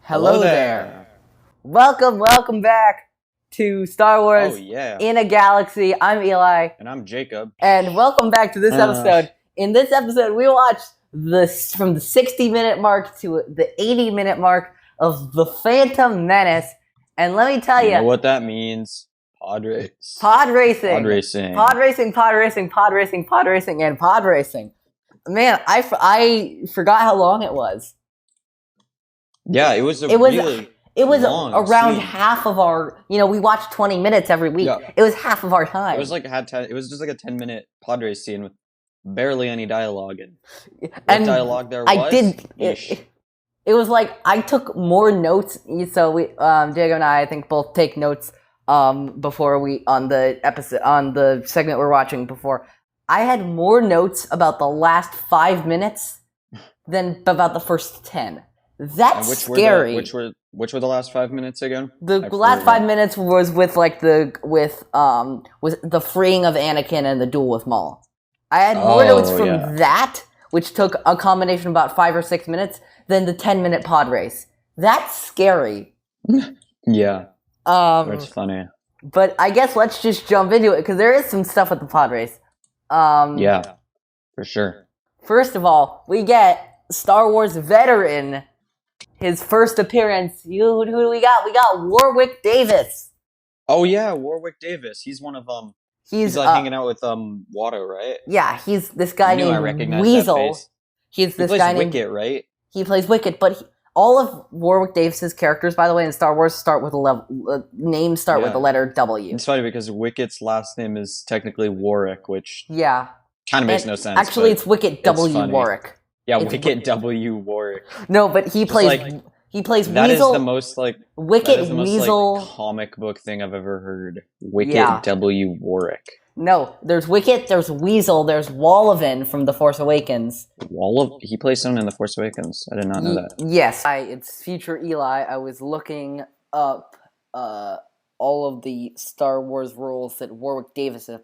Hello there. Welcome back to Star Wars in a Galaxy. I'm Eli. And I'm Jacob. And welcome back to this episode. In this episode, we watched from the 60-minute mark to the 80-minute mark of the Phantom Menace. And let me tell you. You know what that means? Pod racing. Pod racing, and pod racing. Man, I forgot how long it was. Yeah, it was really long around scene. half of our, we watched 20 minutes every week. Yeah. It was half of our time. It was just like a 10-minute pod race scene with barely any dialogue. And what dialogue there was? It was like I took more notes. So we, Diego and I think both take notes before on the segment we're watching before. I had more notes about the last 5 minutes than about the first 10. That's scary. Which were the last 5 minutes again? The last 5 minutes was with the freeing of Anakin and the duel with Maul. I had more notes from that, which took a combination of about 5 or 6 minutes, than the 10-minute pod race. That's scary. Yeah. That's funny. But I guess let's just jump into it, because there is some stuff with the pod race. Yeah, for sure. First of all, we get Star Wars veteran, his first appearance. Who do we got? We got Warwick Davis. Oh yeah, Warwick Davis. He's one of He's like hanging out with Watto, right? Yeah, he's this guy named Weasel. He's this guy named Wicket, right? He plays Wicket, but all of Warwick Davis's characters, by the way, in Star Wars start with names start with the letter W. It's funny because Wicket's last name is technically Warwick, which kind of makes no sense. Actually, it's Wicket W. Warwick. Yeah, Wicket W. Warwick. No, but he plays Weasel. That is the most Wicket Weasel comic book thing I've ever heard. Wicket W. Warwick. No, there's Wicket, there's Weasel, there's Wallivin from The Force Awakens. He plays someone in The Force Awakens. I did not know that. Yes, it's future Eli. I was looking up all of the Star Wars roles that Warwick Davis has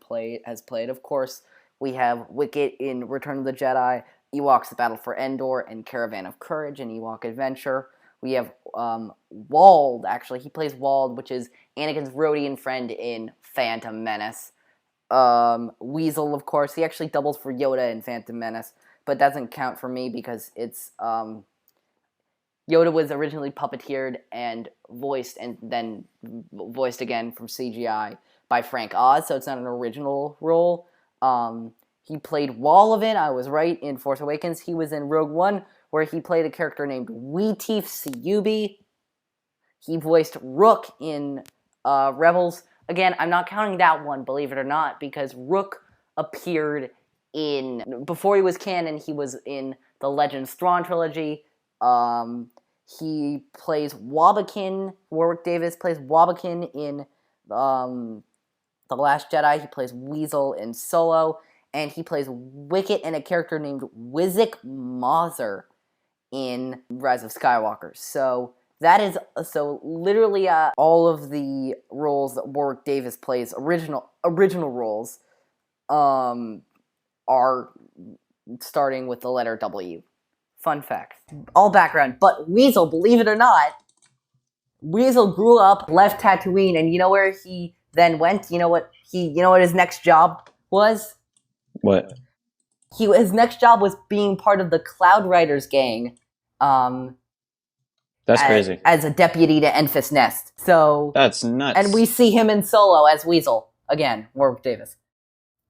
played. Of course, we have Wicket in Return of the Jedi, Ewoks: The Battle for Endor, and Caravan of Courage and Ewok Adventure. We have Wald, actually. He plays Wald, which is Anakin's Rodian friend in Phantom Menace. Weasel, of course. He actually doubles for Yoda in Phantom Menace, but doesn't count for me because it's Yoda was originally puppeteered and voiced again from CGI by Frank Oz, so it's not an original role. He played Wallivin, I was right, in Force Awakens. He was in Rogue One, where he played a character named Weetief Siyubi. He voiced Rook in Rebels. Again, I'm not counting that one, believe it or not, because Rook appeared before he was canon, he was in the Legends Thrawn trilogy. He plays Wabakin. Warwick Davis plays Wabakin in The Last Jedi. He plays Weasel in Solo. And he plays Wicket and a character named Wizik Mauser in Rise of Skywalker. So literally all of the roles that Warwick Davis plays, original roles, are starting with the letter W. Fun fact. All background. But Weasel, believe it or not, Weasel grew up, left Tatooine, and you know where he then went? You know what his next job was? What? His next job was being part of the Cloud Riders gang. That's crazy. As a deputy to Enfys Nest. So that's nuts. And we see him in Solo as Weasel again, Warwick Davis.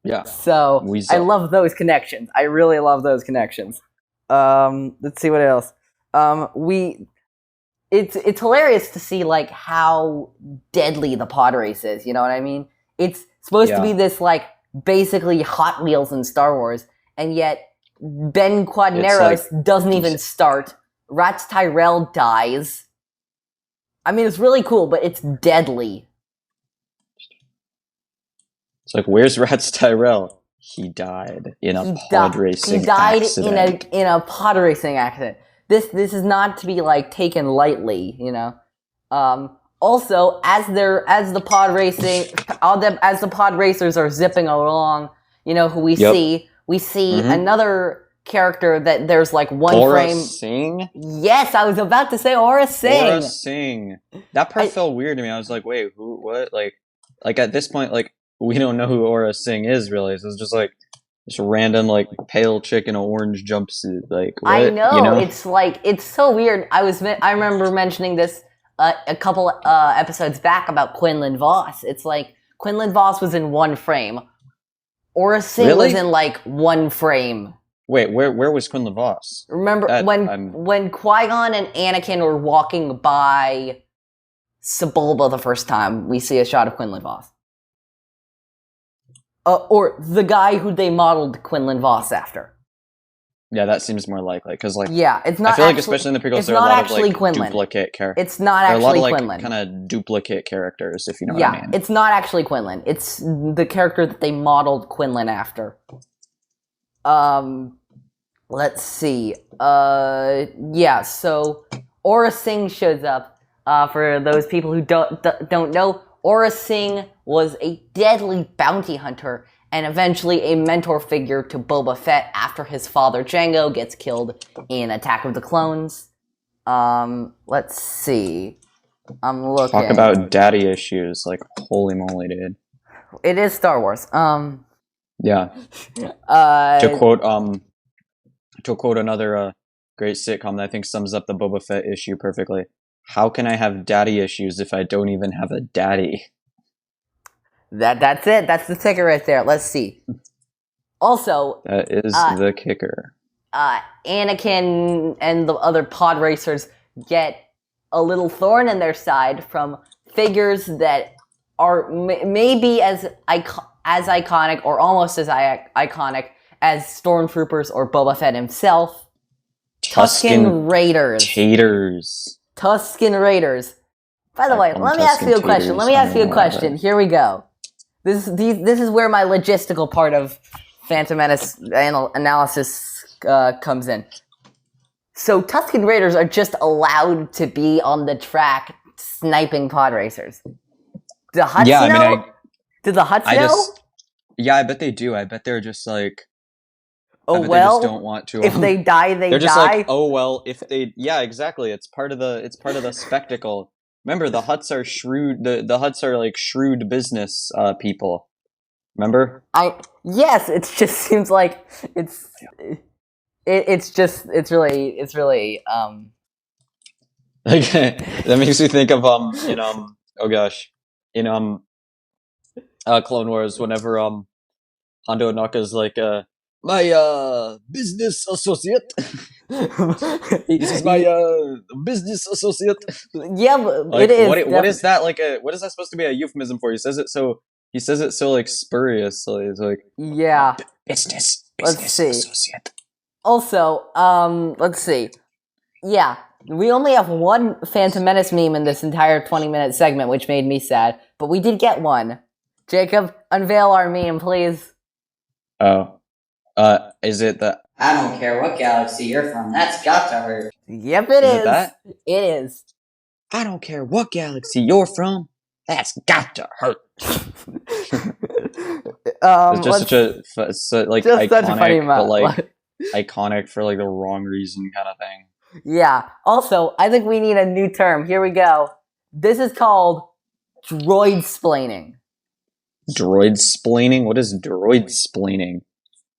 Yeah. So Weasel. I love those connections. I really love those connections. Let's see what else. It's hilarious to see how deadly the pod race is. You know what I mean? It's supposed to be this basically Hot Wheels in Star Wars, and yet Ben Quadneros doesn't even start. Rats Tyrell dies. I mean, it's really cool, but it's deadly. It's where's Rats Tyrell? He died in a pod racing accident. in a pod racing accident. This is not to be taken lightly, you know. Also, as the pod racers are zipping along, you know who we see? We see another character that there's like one Aura frame. Singh? Yes, I was about to say Aura Singh. Aura Singh. That part felt weird to me. I was like, wait, who? What? Like at this point, like we don't know who Aura Singh is really. So it's just like this random like pale chick in an orange jumpsuit. Like what? I know, you know? it's so weird. I remember mentioning this a couple episodes back about Quinlan Voss. It's like Quinlan Voss was in one frame. Aura Singh was in like one frame. Wait, where was Quinlan Voss? Remember when Qui-Gon and Anakin were walking by Sebulba the first time, we see a shot of Quinlan Voss. Or the guy who they modeled Quinlan Voss after. Yeah, that seems more likely because like it's not. I feel like especially in the prequels, there are a lot of like Quinlan. duplicate characters. It's not actually Quinlan. There are a lot of like kind of duplicate characters, if you know what I mean. It's not actually Quinlan. It's the character that they modeled Quinlan after. Let's see. So Aura Singh shows up. For those people who don't know, Aura Singh was a deadly bounty hunter and eventually a mentor figure to Boba Fett after his father Jango gets killed in Attack of the Clones. Let's see. I'm looking. Talk about daddy issues, like holy moly, dude. It is Star Wars. Yeah. To quote another great sitcom that I think sums up the Boba Fett issue perfectly. How can I have daddy issues if I don't even have a daddy? That's it. That's the ticker right there. Let's see. Also, that is the kicker. Anakin and the other pod racers get a little thorn in their side from figures that are maybe as iconic or almost as iconic as Stormtroopers or Boba Fett himself. Tusken Raiders. Tusken Raiders. By the way, let me ask you a question. Here we go. This is where my logistical part of Phantom Menace analysis comes in. So Tusken Raiders are just allowed to be on the track sniping pod racers. The Hutts know? Do the Hutts know? I bet they do. I bet they're just like, oh well, they just don't want to. If they die, they're just die. Like, oh well, if they, yeah, exactly. It's part of the spectacle. Remember, the Hutts are shrewd. The Hutts are like shrewd business people. Remember? Yes. It just seems like it's really like that makes me think of oh gosh, in Clone Wars, whenever Hondo Ohnaka's like my business associate. This is my business associate. Yeah, but like, it is. What is that like? What is that supposed to be a euphemism for? He says it so like spuriously. It's like business associate. Also, let's see. Yeah, we only have one Phantom Menace meme in this entire 20-minute segment, which made me sad. But we did get one. Jacob, unveil our meme, please. Oh. Is it the I don't care what galaxy you're from, that's got to hurt. Yep, it is. It that? It is. I don't care what galaxy you're from, that's got to hurt. It's just such a funny but like iconic for like the wrong reason kind of thing. Yeah. Also, I think we need a new term. Here we go. This is called droid-splaining. Droid-splaining? What is droid-splaining?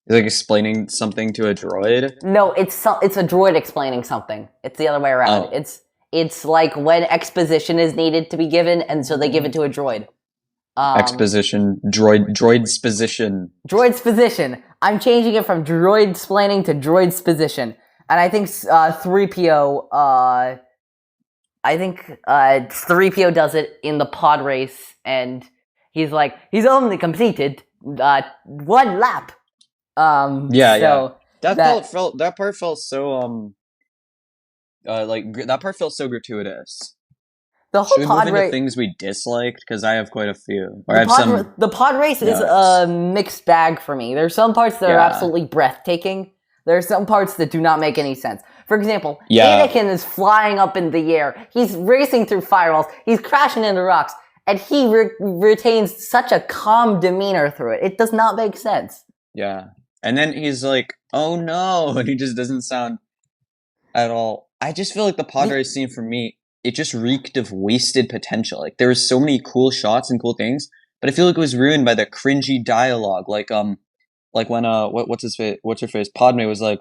Is it like explaining something to a droid? No, it's a droid explaining something. It's the other way around. Oh. It's like when exposition is needed to be given, and so they give it to a droid. Exposition, droidsposition. Droidsposition. I'm changing it from droid-splaining to droidsposition. And I think 3PO, 3PO does it in the pod race, and he's like, he's only completed one lap. That part felt so that part felt so gratuitous. The whole Should we pod move into race, things we disliked? Because I have quite a few. the pod race is a mixed bag for me. There's some parts that are absolutely breathtaking. There are some parts that do not make any sense. For example, Anakin is flying up in the air. He's racing through firewalls. He's crashing into rocks. And he retains such a calm demeanor through it. It does not make sense. Yeah. And then he's like oh no, and he just doesn't sound at all. I just feel like the podrace scene for me, it just reeked of wasted potential. Like there was so many cool shots and cool things, but I feel like it was ruined by the cringy dialogue. Like when what's her face? Padme was like,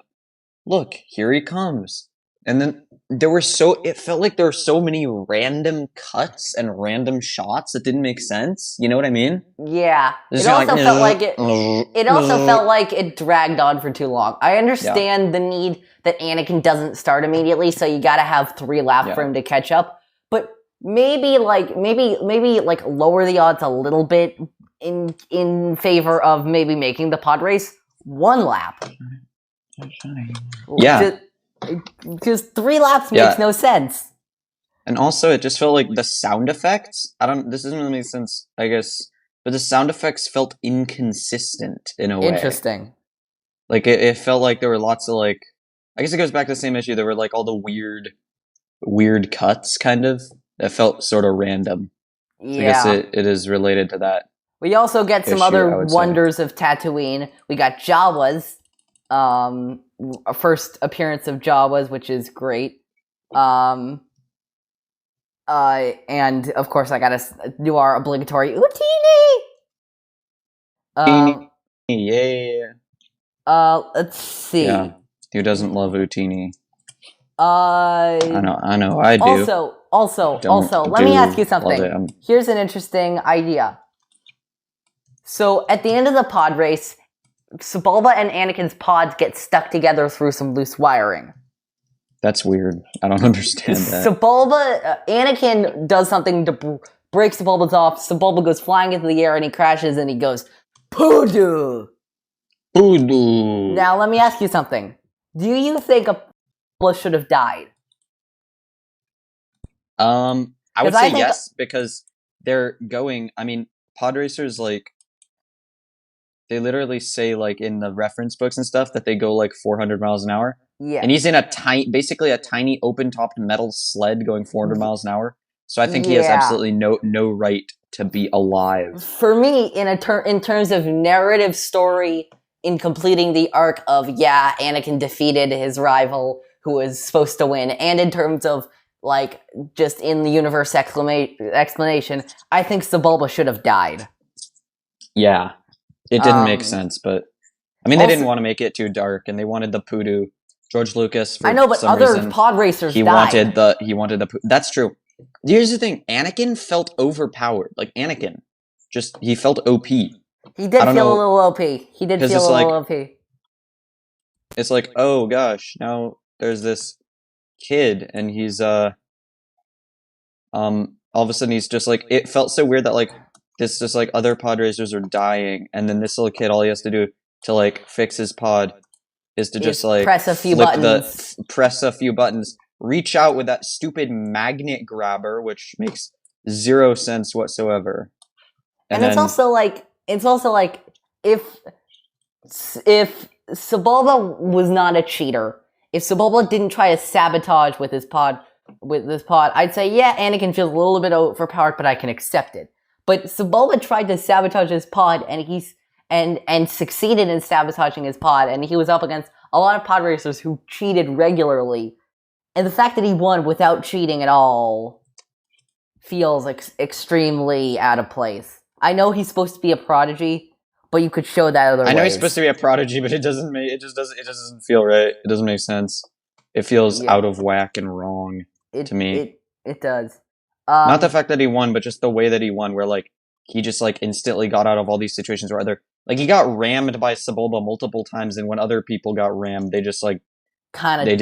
"Look, here he comes," and then it felt like there were so many random cuts and random shots that didn't make sense. You know what I mean? Yeah, It's it also like, felt like it. It also felt like it dragged on for too long. I understand the need that Anakin doesn't start immediately, so you got to have 3 laps for him to catch up. But maybe lower the odds a little bit in favor of maybe making the pod race 1 lap. Yeah. Because 3 laps makes no sense. And also, it just felt like the sound effects. This doesn't really make sense, I guess. But the sound effects felt inconsistent in a way. Interesting. Like, it felt like there were lots of, like... I guess it goes back to the same issue. There were, like, all the weird cuts, kind of. That felt sort of random. Yeah. So I guess it is related to that. We also get some other wonders of Tatooine. We got Jawas. A first appearance of Jawas, which is great. And of course I gotta do our obligatory Utini! Yeah. Let's see. Yeah. Who doesn't love Utini? I know, I do. Also, let me ask you something. Here's an interesting idea. So, at the end of the pod race, Sebulba and Anakin's pods get stuck together through some loose wiring. That's weird. I don't understand that. Anakin does something to break Sebulba's off. Sebulba goes flying into the air and he crashes and he goes, Poodoo! Poodoo! Now, let me ask you something. Do you think Sebulba should have died? I would say yes, because they're going, I mean, pod racers, like, they literally say, like, in the reference books and stuff that they go, like, 400 miles an hour. Yeah. And he's in basically a tiny open-topped metal sled going 400 miles an hour. So I think he has absolutely no right to be alive. For me, in terms of narrative story, in completing the arc of, Anakin defeated his rival who was supposed to win, and in terms of, like, just in the universe explanation, I think Sebulba should have died. Yeah. It didn't make sense, but... I mean, they didn't want to make it too dark, and they wanted the Poodoo. George Lucas, for I know, but some other reason, pod racers he died. wanted the... That's true. Here's the thing. Anakin felt overpowered. Like, Anakin. He felt OP. He did feel a little OP. He did feel a little OP. It's like, oh gosh, now there's this kid, and he's, all of a sudden he's just like... It felt so weird that, like, this just, like, other pod racers are dying, and then this little kid, all he has to do to, like, fix his pod is to just, like, press a few buttons, reach out with that stupid magnet grabber, which makes zero sense whatsoever. And it's also like if Sebulba was not a cheater, if Sebulba didn't try to sabotage with this pod, I'd say, Anakin feels a little bit overpowered, but I can accept it. But Sebulba tried to sabotage his pod, and succeeded in sabotaging his pod, and he was up against a lot of pod racers who cheated regularly. And the fact that he won without cheating at all feels extremely out of place. I know he's supposed to be a prodigy, but you could show that other ways. I know he's supposed to be a prodigy, but it just doesn't feel right. It doesn't make sense. It feels out of whack and wrong to me. It does. Not the fact that he won, but just the way that he won, where, like, he just, like, instantly got out of all these situations where he got rammed by Sebulba multiple times, and when other people got rammed, they just, like, they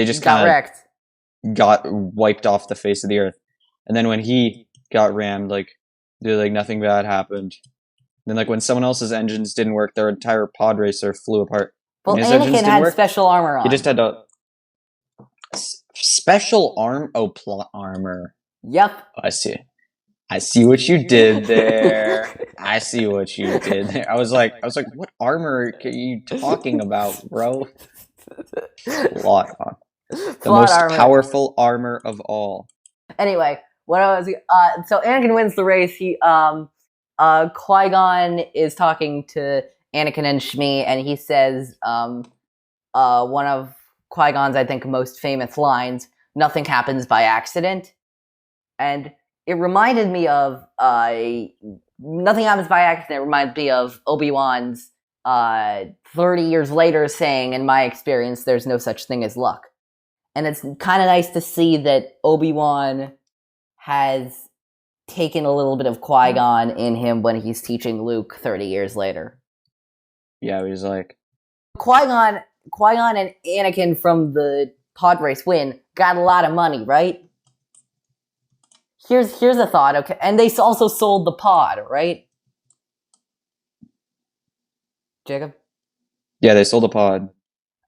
just kind of got wiped off the face of the earth. And then when he got rammed, like, nothing bad happened. Then, like, when someone else's engines didn't work, their entire pod racer flew apart. Well, Anakin had special armor on. He just had special armor. Yep. I see what you did there. I was like, what armor are you talking about, bro? Plot armor. The most powerful armor of all. Anyway, so Anakin wins the race. Qui-Gon is talking to Anakin and Shmi, and he says one of Qui-Gon's, I think, most famous lines, "Nothing happens by accident." And it reminded me of "Nothing happens by accident." It reminds me of Obi-Wan's 30 years later saying, "In my experience, there's no such thing as luck." And it's kind of nice to see that Obi-Wan has taken a little bit of Qui-Gon in him when he's teaching Luke 30 years later. Yeah, he's like... Qui-Gon and Anakin from the podrace win got a lot of money, right? Here's a thought, okay? And they also sold the pod, right? Jacob? Yeah, they sold the pod.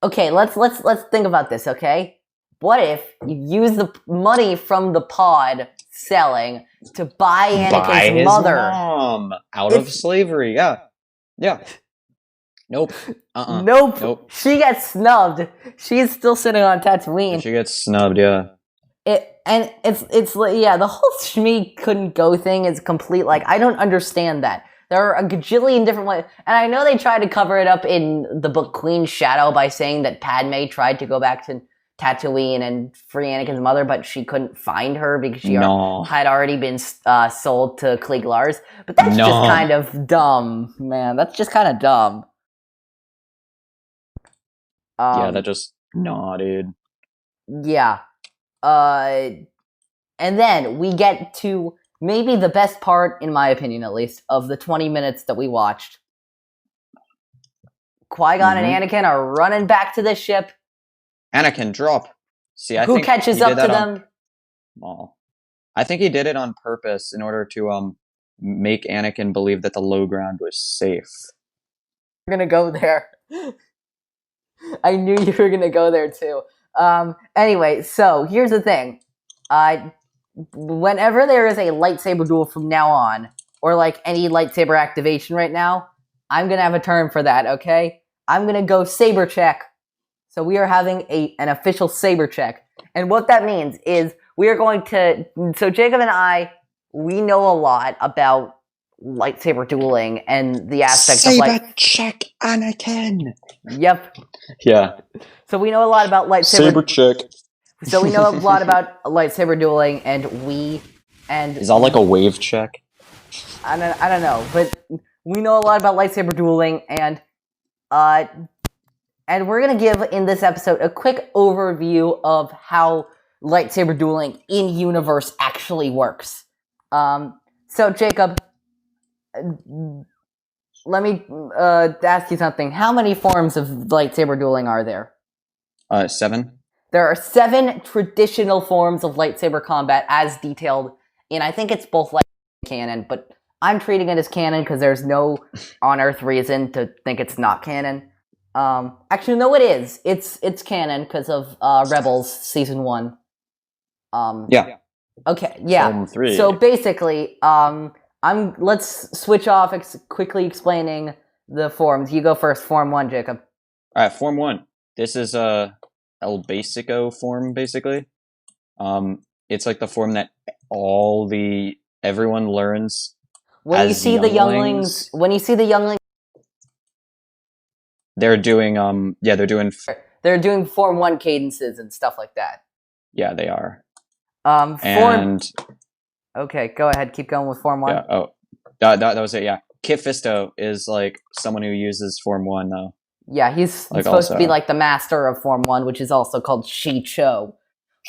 Okay, let's think about this, okay? What if you use the money from the pod selling to buy Anakin's his mother mom out of slavery? Yeah. Nope. Nope. She gets snubbed. She's still sitting on Tatooine. She gets snubbed. Yeah. It's the whole Shmi couldn't go thing is complete. Like, I don't understand that. There are a gajillion different ways, and I know they tried to cover it up in the book Queen's Shadow by saying that Padme tried to go back to Tatooine and free Anakin's mother, but she couldn't find her because she had already been sold to Klieg Lars. But that's just kind of dumb, man. That's just kind of dumb. Dude. Yeah. And then we get to maybe the best part, in my opinion at least, of the 20 minutes that we watched. Qui-Gon and Anakin are running back to the ship. Anakin, drop. See, I Who think catches up to them? I think he did it on purpose in order to make Anakin believe that the low ground was safe. We're gonna go there. I knew you were gonna go there too. Anyway, so here's the thing. Whenever there is a lightsaber duel from now on, or like any lightsaber activation right now, I'm gonna have a term for that, okay? I'm gonna go saber check. So we are having an official saber check. And what that means is we are going to... So Jacob and I, we know a lot about lightsaber dueling and the aspect of like... Saber check, Anakin! Yep. Yeah. So we know a lot about lightsaber... Saber check. So we know a lot about lightsaber dueling, and Is that like a wave check? I don't know, but we know a lot about lightsaber dueling, and we're gonna give in this episode a quick overview of how lightsaber dueling in universe actually works. So Jacob, let me ask you something. How many forms of lightsaber dueling are there? 7. There are 7 traditional forms of lightsaber combat as detailed in, I think it's both like canon, but I'm treating it as canon because there's no on-earth reason to think it's not canon. Actually, no, it is. It's canon because of Rebels Season 1. Yeah. Okay, yeah. Film 3. So basically, let's switch off quickly explaining the forms. You go first, Form 1, Jacob. Alright, Form 1. This is El Basico form, basically. It's like the form that everyone learns. When you see the younglings, they're doing they're doing Form 1 cadences and stuff like that. Yeah, they are. Okay, go ahead. Keep going with Form 1. Yeah. That was it. Yeah, Kit Fisto is like someone who uses Form 1 though. Yeah, he's supposed to be like the master of Form 1, which is also called Shicho.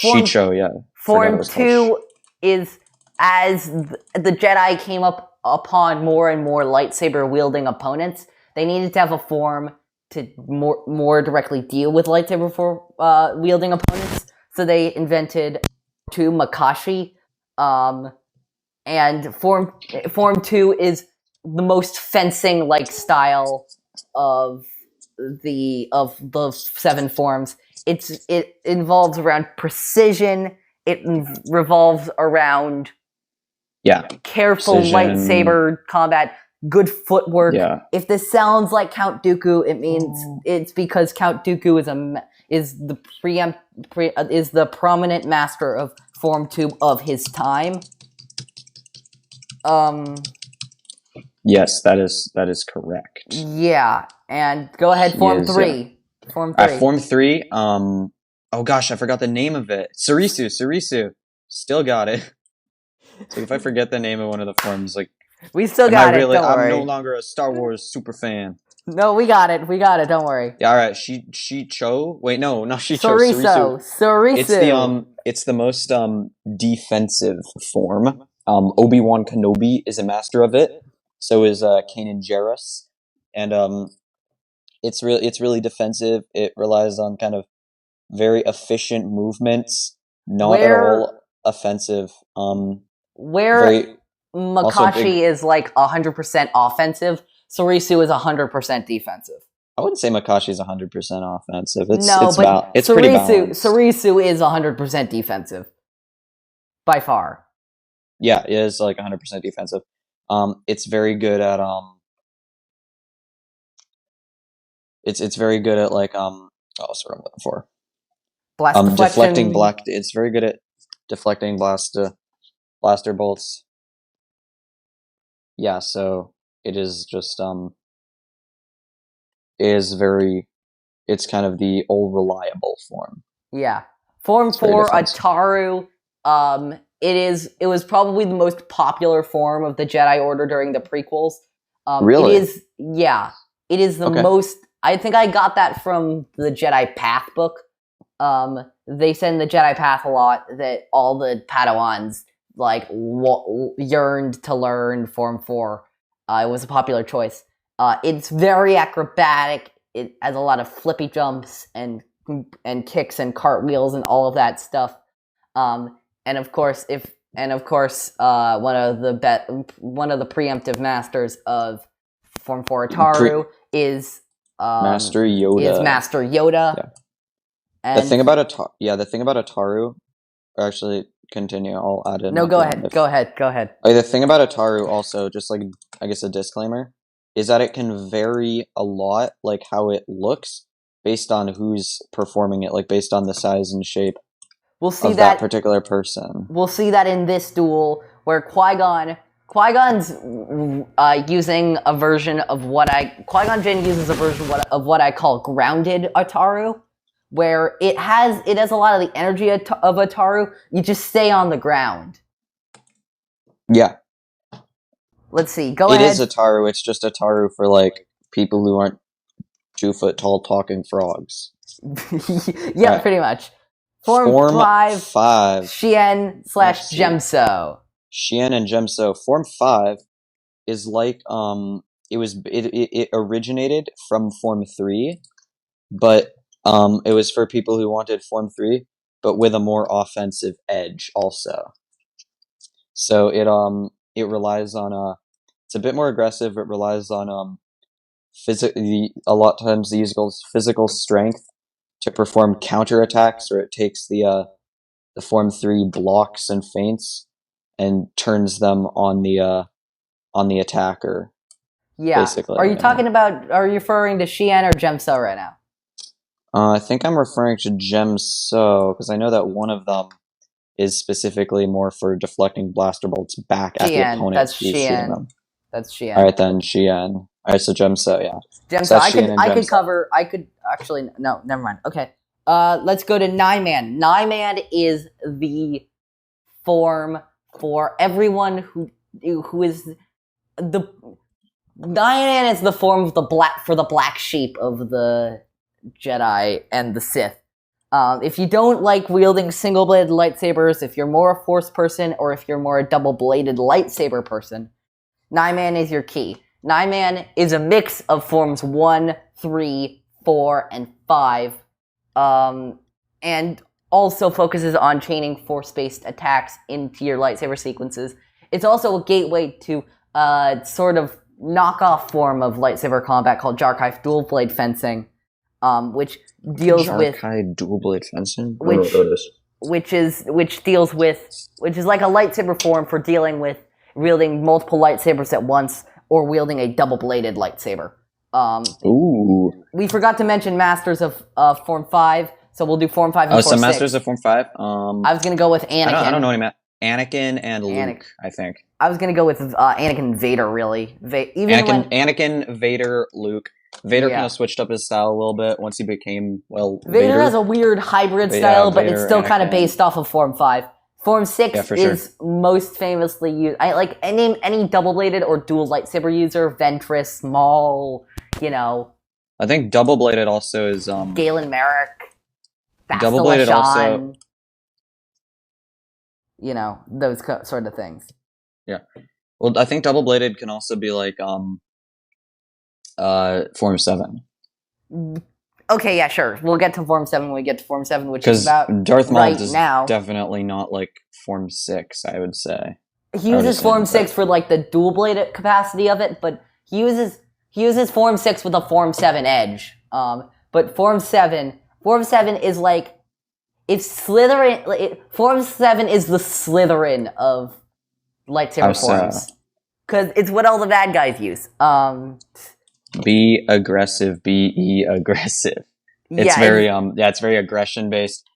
Shicho, yeah. Form 2 is as the Jedi came upon more and more lightsaber-wielding opponents, they needed to have a form to more directly deal with lightsaber-wielding opponents, so they invented 2 Makashi, and Form 2 is the most fencing-like style of the 7 forms. It involves around precision. It revolves around careful precision. Lightsaber combat, good footwork. Yeah. If this sounds like Count Dooku, it means it's because Count Dooku is the prominent master of Form 2 of his time. Yes, that is correct. Yeah, and go ahead, Form 3. Form 3. Form 3, oh gosh, I forgot the name of it. Surisu. Still got it. So if I forget the name of one of the forms, like... We still got it, don't worry. I'm no longer a Star Wars super fan. No, we got it, don't worry. Yeah, alright, Shi-Cho? Wait, no, not Shi-Cho, Surisu. It's the most, defensive form. Obi-Wan Kenobi is a master of it. So is, Kanan Jarrus. And, it's really defensive. It relies on kind of very efficient movements, not at all offensive. Makashi is like 100% offensive, Surisu is 100% defensive. I wouldn't say Makashi is 100% offensive. It's Surisu, pretty balanced. Surisu is 100% defensive. By far. Yeah, it is like 100% defensive. It's very good at It's very good at like what's what I'm looking for? Deflecting black. It's very good at deflecting blaster bolts. Yeah, so it is just it's kind of the all reliable form. Yeah. Form 4 Ataru, it was probably the most popular form of the Jedi Order during the prequels. Really? It is the most. I think I got that from the Jedi Path book. They said in the Jedi Path a lot that all the Padawans like yearned to learn Form 4. It was a popular choice. It's very acrobatic. It has a lot of flippy jumps and kicks and cartwheels and all of that stuff. And of course, one of the preemptive masters of Form 4 Ataru is Master Yoda. Yeah. And the thing about Ataru, actually, continue. I'll add it. No, go ahead. Like, the thing about Ataru, also, just like I guess a disclaimer, is that it can vary a lot, like how it looks, based on who's performing it, like based on the size and shape. We'll see that particular person. We'll see that in this duel where Qui-Gon's using a version of Qui-Gon Jinn uses a version of what I call grounded Ataru, where it has a lot of the energy of Ataru. You just stay on the ground. Yeah. Let's see. Go ahead. It is Ataru. It's just Ataru for like people who aren't 2 foot tall talking frogs. Yeah, right. Pretty much. Form 5. Xian / Gemso. Xian and Gemso. Form 5 is like it originated from Form 3, but it was for people who wanted Form 3, but with a more offensive edge also. So it relies on it's a bit more aggressive. It relies on a lot of times the user's physical strength to perform counterattacks, or it takes the Form 3 blocks and feints and turns them on the attacker. Yeah. Basically. Are you referring to Xian or Gemso right now? I think I'm referring to Gemso, because I know that one of them is specifically more for deflecting blaster bolts back at the opponent. That's Xian. That's Xian. Alright then, Xian. Alright, so Gemso, yeah. Gemso, so no, never mind. Okay. Let's go to Nine-Man. Nine-Man is the form for everyone who is the... Nine-Man is the form of the black sheep of the Jedi and the Sith. If you don't like wielding single-bladed lightsabers, if you're more a Force person, or if you're more a double-bladed lightsaber person, Nine-Man is your key. Nine-Man is a mix of forms 1, 3, 4, and 5, and also focuses on chaining Force-based attacks into your lightsaber sequences. It's also a gateway to sort of knockoff form of lightsaber combat called Jarkai dual blade fencing, which deals with dual blade fencing, which is like a lightsaber form for dealing with wielding multiple lightsabers at once, or wielding a double-bladed lightsaber. Ooh. We forgot to mention Masters of Form 5, so we'll do Form 5 and Form 6. Masters of Form 5? I was going to go with Anakin. I don't know any Anakin and Luke, I think. I was gonna go with Anakin and Vader, really. Anakin, Vader, Luke. Vader kind of switched up his style a little bit once he became, Vader has a weird hybrid style, but it's still kind of based off of Form 5. Form 6 is most famously used. I name any double-bladed or dual lightsaber user, Ventress, Maul, I think double-bladed also is... Galen Merrick. Double-bladed also... those sort of things. Yeah. Well, I think double-bladed can also be like, Form 7. Okay, yeah, sure. We'll get to Form 7 when we get to Form 7, which is about Darth Maul right is now. Definitely not like Form 6, I would say. He uses Form 6 for like the dual-bladed capacity of it, but he uses Form 6 with a Form 7 edge. But Form 7 is like Form 7 is the Slytherin of lightsaber forms. Because it's what all the bad guys use. Be aggressive, be aggressive. It's it's very aggression based.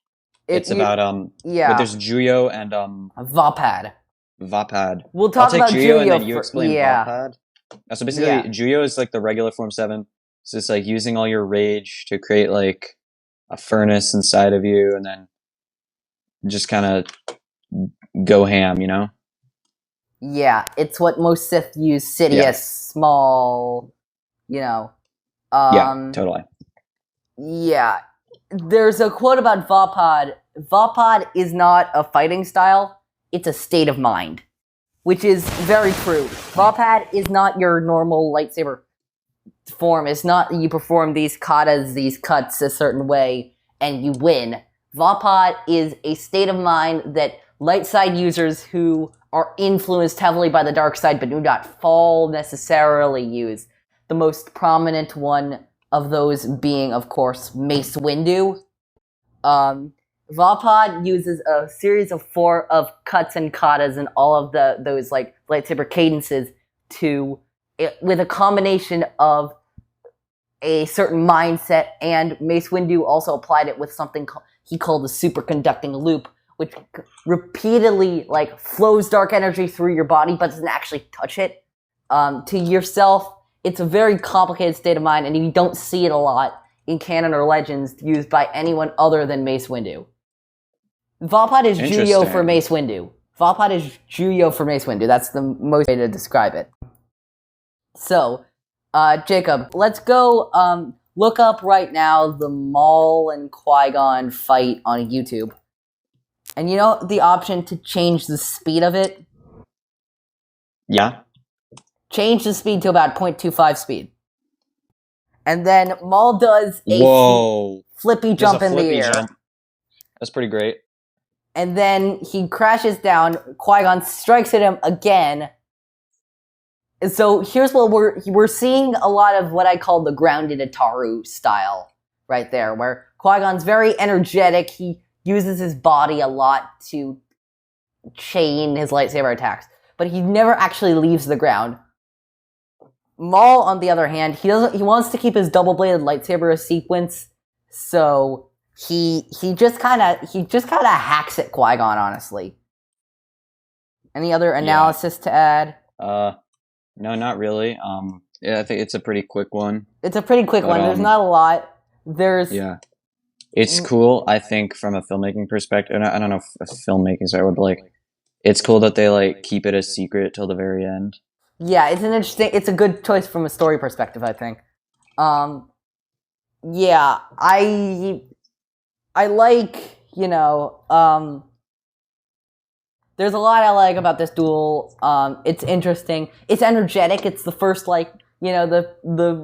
It's about but there's Juyo and Vapad. We'll talk I'll take about Juyo and Juyo then you explain Vapad. So basically Juyo is like the regular Form 7. So it's like using all your rage to create like a furnace inside of you and then just kind of go ham, Yeah, it's what most Sith use. Sidious, small, yeah, totally. Yeah. There's a quote about Vapad. Vapad is not a fighting style, it's a state of mind. Which is very true. Vapad is not your normal lightsaber form. It's not you perform these katas, these cuts a certain way, and you win. Vapad is a state of mind that light side users who are influenced heavily by the dark side but do not fall necessarily use. The most prominent one of those being, of course, Mace Windu. Vapad uses a series of cuts and katas and all of those like lightsaber cadences with a combination of a certain mindset, and Mace Windu also applied it with something he called the superconducting loop, which repeatedly like flows dark energy through your body but doesn't actually touch it. To yourself, it's a very complicated state of mind, and you don't see it a lot in canon or legends used by anyone other than Mace Windu. Vapad is Juyo for Mace Windu. That's the most way to describe it. So, Jacob, let's go look up right now the Maul and Qui-Gon fight on YouTube. And you know the option to change the speed of it? Yeah. Change the speed to about 0.25 speed. And then Maul does a flippy jump in the air. That's pretty great. And then he crashes down. Qui-Gon strikes at him again. And so here's what we're seeing a lot of what I call the grounded Ataru style right there, where Qui-Gon's very energetic. He uses his body a lot to chain his lightsaber attacks, but he never actually leaves the ground. Maul, on the other hand, he wants to keep his double-bladed lightsaber sequence, so he just kind of hacks at Qui-Gon, honestly. Any other analysis to add? No, not really. I think it's a pretty quick one. It's a pretty quick one. There's not a lot. It's cool, I think, from a filmmaking perspective. I don't know if filmmaking's the right word, but like, it's cool that they like keep it a secret till the very end. Yeah, it's a good choice from a story perspective, I think. Yeah, I like, there's a lot I like about this duel. It's interesting. It's energetic. It's the first, the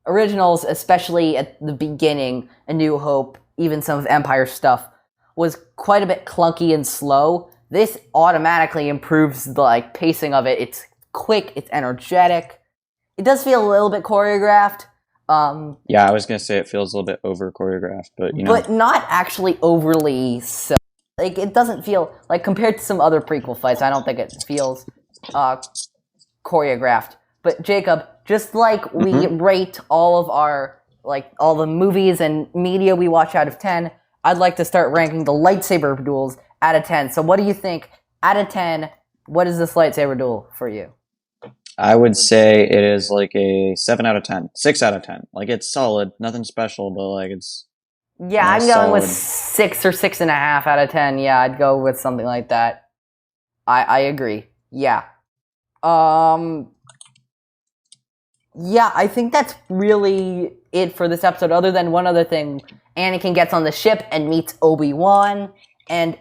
originals, especially at the beginning, A New Hope, even some of Empire stuff, was quite a bit clunky and slow. This automatically improves the pacing of it. It's quick. It's energetic. It does feel a little bit choreographed. Yeah, I was gonna say it feels a little bit over choreographed, but but not actually overly so. It doesn't feel compared to some other prequel fights. I don't think it feels choreographed. But Jacob, just like we rate all of our all the movies and media we watch out of 10, I'd like to start ranking the lightsaber duels out of 10. So what do you think, out of 10, what is this lightsaber duel for you? I would say it is like a 7 out of 10. 6 out of 10. Like, it's solid. Nothing special, but, like, it's... Yeah, I'm going with 6 or 6.5 out of 10. Yeah, I'd go with something like that. I agree. Yeah. Yeah, I think that's really it for this episode, other than one other thing. Anakin gets on the ship and meets Obi-Wan, and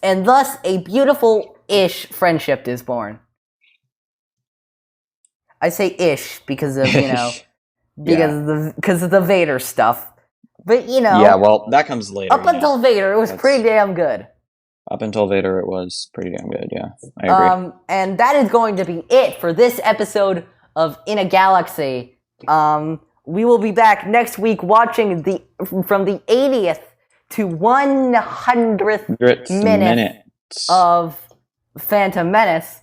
thus a beautiful-ish friendship is born. I say ish because of, because of the Vader stuff. But, Yeah, well, that comes later. Up until Vader, it was pretty damn good. Up until Vader, it was pretty damn good, yeah. I agree. And that is going to be it for this episode of In a Galaxy. We will be back next week watching from the 80th to 100th minute of Phantom Menace.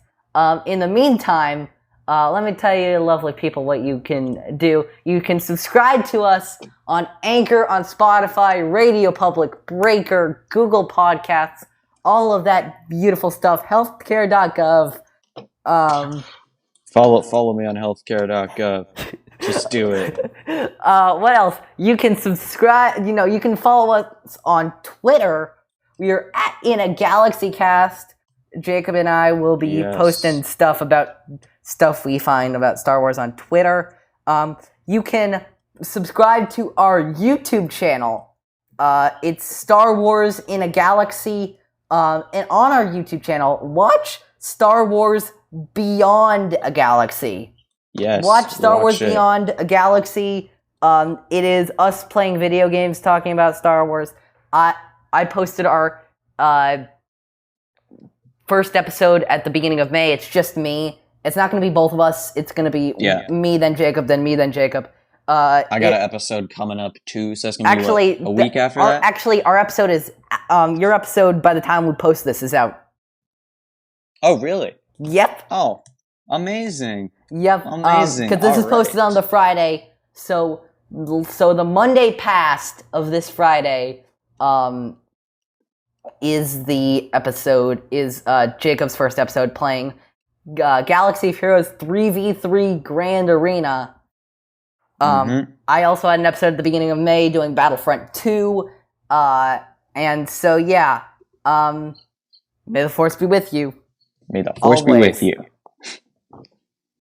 In the meantime, let me tell you, lovely people, what you can do. You can subscribe to us on Anchor, on Spotify, Radio Public, Breaker, Google Podcasts, all of that beautiful stuff. Healthcare.gov. Follow me on healthcare.gov. Just do it. What else? You can subscribe. You can follow us on Twitter. We are at In a Galaxy Cast. Jacob and I will be posting stuff about stuff we find about Star Wars on Twitter. You can subscribe to our YouTube channel. It's Star Wars in a Galaxy. And on our YouTube channel, watch Star Wars Beyond a Galaxy. Yes. Watch Star Wars Beyond a Galaxy. It is us playing video games, talking about Star Wars. I posted our first episode at the beginning of May. It's just me. It's not going to be both of us. It's going to be me, then Jacob, then me, then Jacob. I got an episode coming up too, so it's going to be a week after that? Actually, our episode is... your episode, by the time we post this, is out. Oh, really? Yep. Oh, amazing. Yep. Amazing. Because this is posted on the Friday, so the Monday past of this Friday is Jacob's first episode playing Galaxy of Heroes 3v3 Grand Arena. I also had an episode at the beginning of May doing Battlefront 2, and so may the Force be with you. May the Force be with you.